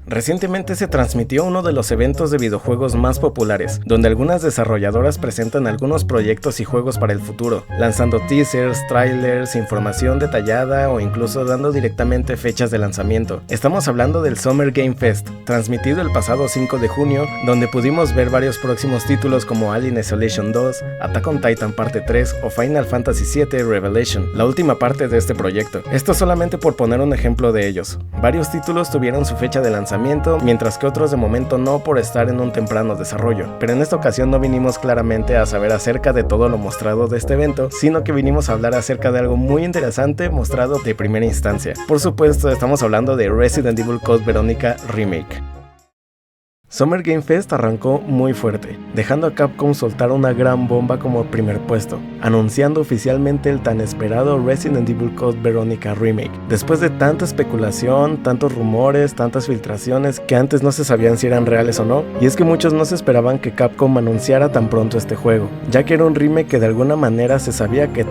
Recientemente se transmitió uno de los eventos de videojuegos más populares, donde algunas desarrolladoras presentan algunos proyectos y juegos para el futuro, lanzando teasers, trailers, información detallada o incluso dando directamente fechas de lanzamiento. Estamos hablando del Summer Game Fest, transmitido el pasado 5 de junio, donde pudimos ver varios próximos títulos como Alien Isolation 2, Attack on Titan Parte 3 o Final Fantasy VII Revelation, la última parte de este proyecto. Esto solamente por poner un ejemplo de ellos. Varios títulos tuvieron su fecha de lanzamiento, mientras que otros de momento no por estar en un temprano desarrollo. Pero en esta ocasión no vinimos claramente a saber acerca de todo lo mostrado de este evento, sino que vinimos a hablar acerca de algo muy interesante mostrado de primera instancia. Por supuesto, estamos hablando de Resident Evil Code Veronica Remake. Summer Game Fest arrancó muy fuerte, dejando a Capcom soltar una gran bomba como primer puesto, anunciando oficialmente el tan esperado Resident Evil Code Veronica Remake, después de tanta especulación, tantos rumores, tantas filtraciones que antes no se sabían si eran reales o no, y es que muchos no se esperaban que Capcom anunciara tan pronto este juego, ya que era un remake que de alguna manera se sabía que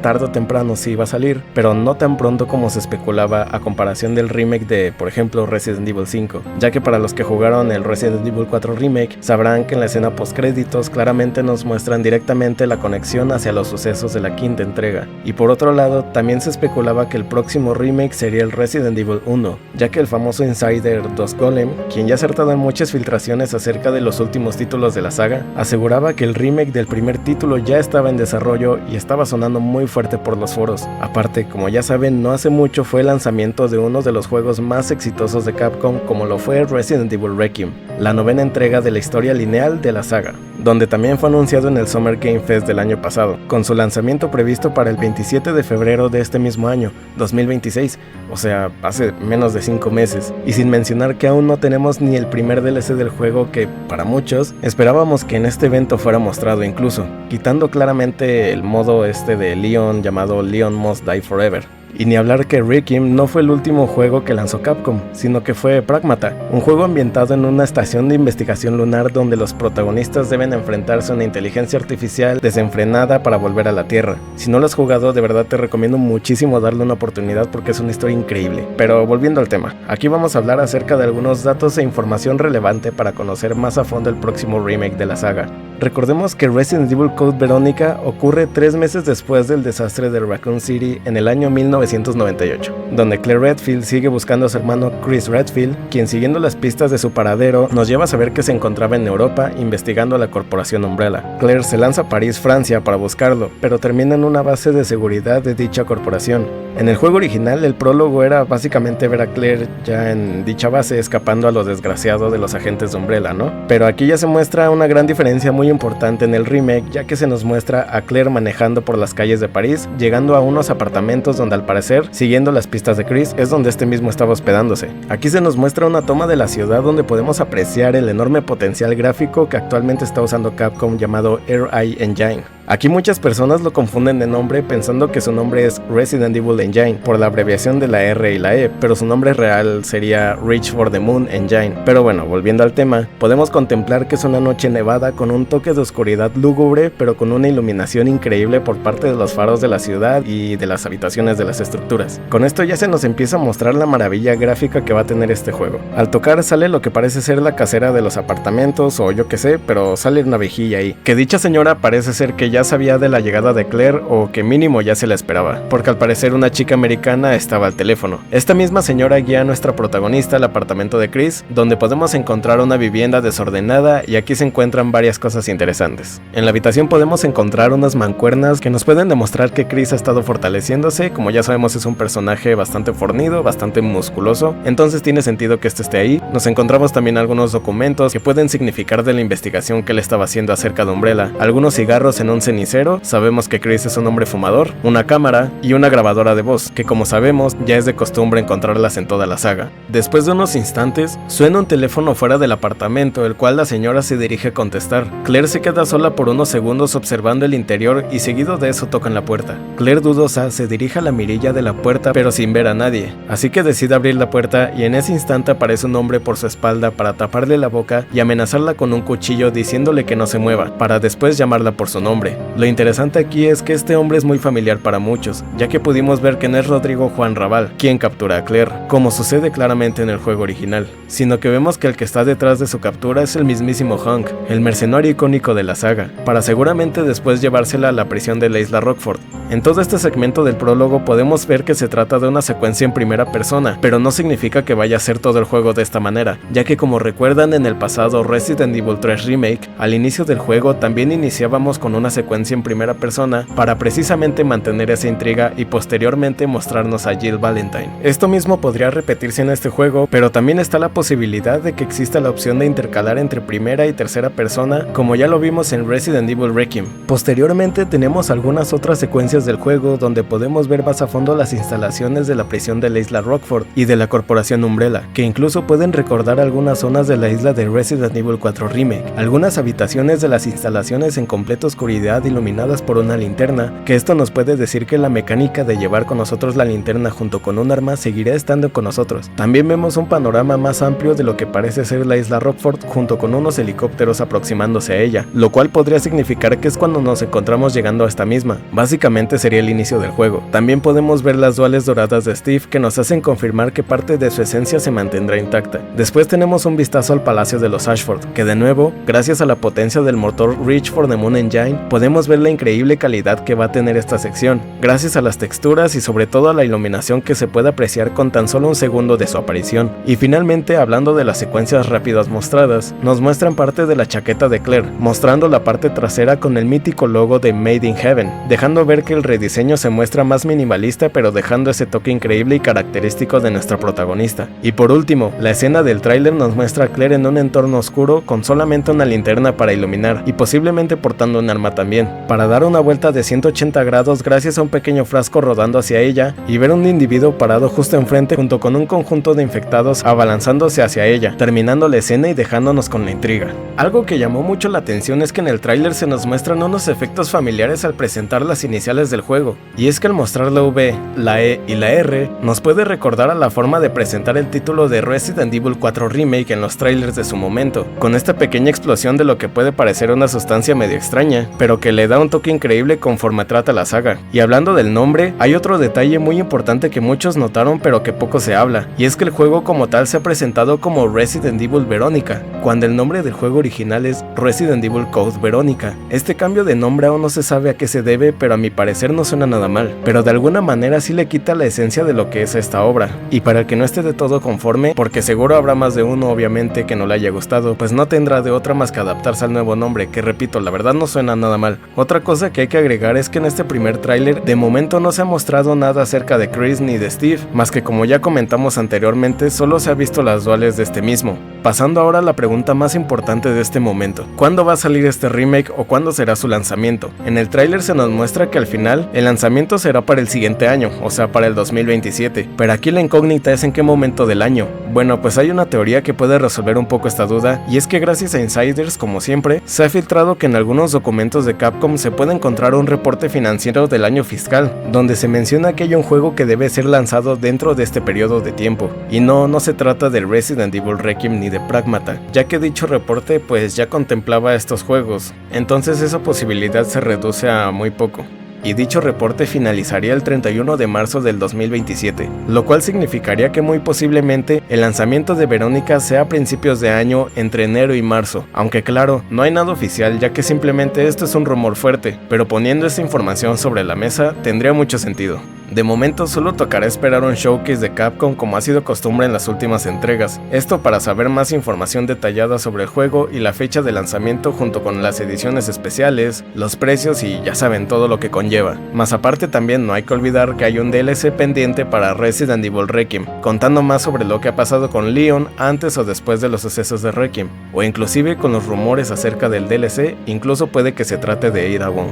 tarde o temprano sí iba a salir, pero no tan pronto como se especulaba a comparación del remake de, por ejemplo, Resident Evil 5, ya que para los que jugaron el Resident Evil 4 Remake, sabrán que en la escena postcréditos claramente nos muestran directamente la conexión hacia los sucesos de la quinta entrega, y por otro lado, también se especulaba que el próximo remake sería el Resident Evil 1, ya que el famoso insider Dos Golem, quien ya ha acertado en muchas filtraciones acerca de los últimos títulos de la saga, aseguraba que el remake del primer título ya estaba en desarrollo y estaba sonando muy fuerte por los foros. Aparte, como ya saben, no hace mucho fue el lanzamiento de uno de los juegos más exitosos de Capcom, como lo fue Resident Evil Requiem, la novena entrega de la historia lineal de la saga, donde también fue anunciado en el Summer Game Fest del año pasado, con su lanzamiento previsto para el 27 de febrero de este mismo año, 2026, o sea, hace menos de 5 meses, y sin mencionar que aún no tenemos ni el primer DLC del juego que, para muchos, esperábamos que en este evento fuera mostrado incluso, quitando claramente el modo de Leon llamado Leon Must Die Forever. Y ni hablar que Requiem no fue el último juego que lanzó Capcom, sino que fue Pragmata, un juego ambientado en una estación de investigación lunar donde los protagonistas deben enfrentarse a una inteligencia artificial desenfrenada para volver a la Tierra. Si no lo has jugado, de verdad te recomiendo muchísimo darle una oportunidad porque es una historia increíble. Pero volviendo al tema, aquí vamos a hablar acerca de algunos datos e información relevante para conocer más a fondo el próximo remake de la saga. Recordemos que Resident Evil Code Veronica ocurre 3 meses después del desastre de Raccoon City en el año 1998, donde Claire Redfield sigue buscando a su hermano Chris Redfield, quien siguiendo las pistas de su paradero nos lleva a saber que se encontraba en Europa investigando a la corporación Umbrella. Claire se lanza a París, Francia para buscarlo, pero termina en una base de seguridad de dicha corporación. En el juego original el prólogo era básicamente ver a Claire ya en dicha base escapando a lo desgraciado de los agentes de Umbrella, ¿no? Pero aquí ya se muestra una gran diferencia muy importante en el remake, ya que se nos muestra a Claire manejando por las calles de París, llegando a unos apartamentos donde al parecer, siguiendo las pistas de Chris, es donde este mismo estaba hospedándose. Aquí se nos muestra una toma de la ciudad donde podemos apreciar el enorme potencial gráfico que actualmente está usando Capcom llamado Air Eye Engine. Aquí muchas personas lo confunden de nombre pensando que su nombre es Resident Evil Engine, por la abreviación de la R y la E, pero su nombre real sería Reach for the Moon Engine. Pero bueno, volviendo al tema, podemos contemplar que es una noche nevada con un toque de oscuridad lúgubre, pero con una iluminación increíble por parte de los faros de la ciudad y de las habitaciones de las estructuras. Con esto ya se nos empieza a mostrar la maravilla gráfica que va a tener este juego. Al tocar sale lo que parece ser la casera de los apartamentos o yo que sé, pero sale una viejilla ahí, que dicha señora parece ser que ya sabía de la llegada de Claire o que mínimo ya se la esperaba, porque al parecer una chica americana estaba al teléfono. Esta misma señora guía a nuestra protagonista al apartamento de Chris, donde podemos encontrar una vivienda desordenada y aquí se encuentran varias cosas interesantes. En la habitación podemos encontrar unas mancuernas que nos pueden demostrar que Chris ha estado fortaleciéndose, como ya sabemos es un personaje bastante fornido, bastante musculoso, entonces tiene sentido que este esté ahí. Nos encontramos también algunos documentos que pueden significar de la investigación que él estaba haciendo acerca de Umbrella, algunos cigarros en un cenicero, sabemos que Chris es un hombre fumador, una cámara y una grabadora de voz, que como sabemos ya es de costumbre encontrarlas en toda la saga. Después de unos instantes, suena un teléfono fuera del apartamento, el cual la señora se dirige a contestar. Claire se queda sola por unos segundos observando el interior y seguido de eso tocan la puerta. Claire dudosa se dirige a la mirilla de la puerta pero sin ver a nadie, así que decide abrir la puerta y en ese instante aparece un hombre por su espalda para taparle la boca y amenazarla con un cuchillo diciéndole que no se mueva, para después llamarla por su nombre. nombre. Lo interesante aquí es que este hombre es muy familiar para muchos, ya que pudimos ver que no es Rodrigo Juan Raval quien captura a Claire, como sucede claramente en el juego original, sino que vemos que el que está detrás de su captura es el mismísimo Hank, el mercenario icónico de la saga, para seguramente después llevársela a la prisión de la isla Rockford. En todo este segmento del prólogo podemos ver que se trata de una secuencia en primera persona, pero no significa que vaya a ser todo el juego de esta manera, ya que como recuerdan en el pasado Resident Evil 3 Remake, al inicio del juego también iniciábamos con una secuencia en primera persona para precisamente mantener esa intriga y posteriormente mostrarnos a Jill Valentine. Esto mismo podría repetirse en este juego, pero también está la posibilidad de que exista la opción de intercalar entre primera y tercera persona, como ya lo vimos en Resident Evil Requiem. Posteriormente tenemos algunas otras secuencias del juego donde podemos ver más a fondo las instalaciones de la prisión de la isla Rockford y de la corporación Umbrella, que incluso pueden recordar algunas zonas de la isla de Resident Evil 4 Remake, algunas habitaciones de las instalaciones en completa oscuridad iluminadas por una linterna, que esto nos puede decir que la mecánica de llevar con nosotros la linterna junto con un arma seguirá estando con nosotros. También vemos un panorama más amplio de lo que parece ser la isla Rockford junto con unos helicópteros aproximándose a ella, lo cual podría significar que es cuando nos encontramos llegando a esta misma. Básicamente sería el inicio del juego. También podemos ver las duales doradas de Steve que nos hacen confirmar que parte de su esencia se mantendrá intacta. Después tenemos un vistazo al palacio de los Ashford, que de nuevo, gracias a la potencia del motor Reach for the Moon Engine, podemos ver la increíble calidad que va a tener esta sección, gracias a las texturas y sobre todo a la iluminación que se puede apreciar con tan solo un segundo de su aparición. Y finalmente, hablando de las secuencias rápidas mostradas, nos muestran parte de la chaqueta de Claire, mostrando la parte trasera con el mítico logo de Made in Heaven, dejando ver que el rediseño se muestra más minimalista pero dejando ese toque increíble y característico de nuestra protagonista. Y por último, la escena del tráiler nos muestra a Claire en un entorno oscuro con solamente una linterna para iluminar y posiblemente portando un arma también, para dar una vuelta de 180 grados gracias a un pequeño frasco rodando hacia ella y ver un individuo parado justo enfrente junto con un conjunto de infectados abalanzándose hacia ella, terminando la escena y dejándonos con la intriga. Algo que llamó mucho la atención es que en el tráiler se nos muestran unos efectos familiares al presentar las iniciales del juego, y es que al mostrar la V, la E y la R nos puede recordar a la forma de presentar el título de Resident Evil 4 Remake en los trailers de su momento, con esta pequeña explosión de lo que puede parecer una sustancia medio extraña, pero que le da un toque increíble conforme trata la saga. Y hablando del nombre, hay otro detalle muy importante que muchos notaron pero que poco se habla, y es que el juego como tal se ha presentado como Resident Evil Verónica, cuando el nombre del juego original es Resident Evil Code Verónica. Este cambio de nombre aún no se sabe a qué se debe, pero a mi parecer no suena nada mal, pero de alguna manera sí le quita la esencia de lo que es esta obra. Y para el que no esté de todo conforme, porque seguro habrá más de uno obviamente que no le haya gustado, pues no tendrá de otra más que adaptarse al nuevo nombre, que repito, la verdad no suena nada mal. Otra cosa que hay que agregar es que en este primer tráiler de momento no se ha mostrado nada acerca de Chris ni de Steve, más que como ya comentamos anteriormente, solo se ha visto las duales de este mismo. Pasando ahora a la pregunta más importante de este momento: ¿cuándo va a salir este remake o cuándo será su lanzamiento? En el tráiler se nos muestra que al final el lanzamiento será para el siguiente año, o sea para el 2027, pero aquí la incógnita es en qué momento del año. Bueno, pues hay una teoría que puede resolver un poco esta duda, y es que gracias a insiders, como siempre, se ha filtrado que en algunos documentos de Capcom se puede encontrar un reporte financiero del año fiscal, donde se menciona que hay un juego que debe ser lanzado dentro de este periodo de tiempo, y no se trata de Resident Evil Requiem ni de Pragmata, ya que dicho reporte pues ya contemplaba estos juegos, entonces esa posibilidad se reduce a muy poco. Y dicho reporte finalizaría el 31 de marzo del 2027, lo cual significaría que muy posiblemente el lanzamiento de Verónica sea a principios de año entre enero y marzo, aunque claro, no hay nada oficial ya que simplemente esto es un rumor fuerte, pero poniendo esta información sobre la mesa tendría mucho sentido. De momento solo tocará esperar un showcase de Capcom como ha sido costumbre en las últimas entregas, esto para saber más información detallada sobre el juego y la fecha de lanzamiento junto con las ediciones especiales, los precios y ya saben todo lo que conlleva. Más aparte también no hay que olvidar que hay un DLC pendiente para Resident Evil Requiem, contando más sobre lo que ha pasado con Leon antes o después de los sucesos de Requiem, o inclusive con los rumores acerca del DLC, incluso puede que se trate de Ada Wong.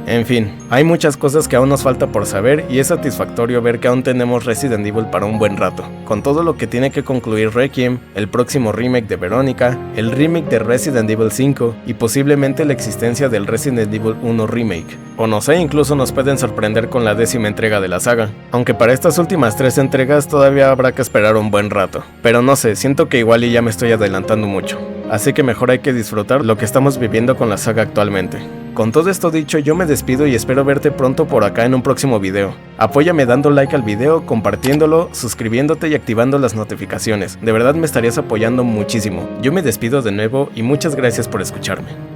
En fin, hay muchas cosas que aún nos falta por saber y es satisfactorio ver que aún tenemos Resident Evil para un buen rato, con todo lo que tiene que concluir Requiem, el próximo remake de Verónica, el remake de Resident Evil 5 y posiblemente la existencia del Resident Evil 1 remake. O no sé, incluso nos pueden sorprender con la 10ª entrega de la saga, aunque para estas últimas 3 entregas todavía habrá que esperar un buen rato. Pero no sé, siento que igual y ya me estoy adelantando mucho, así que mejor hay que disfrutar lo que estamos viviendo con la saga actualmente. Con todo esto dicho, yo me despido y espero verte pronto por acá en un próximo video. Apóyame dando like al video, compartiéndolo, suscribiéndote y activando las notificaciones. De verdad me estarías apoyando muchísimo. Yo me despido de nuevo y muchas gracias por escucharme.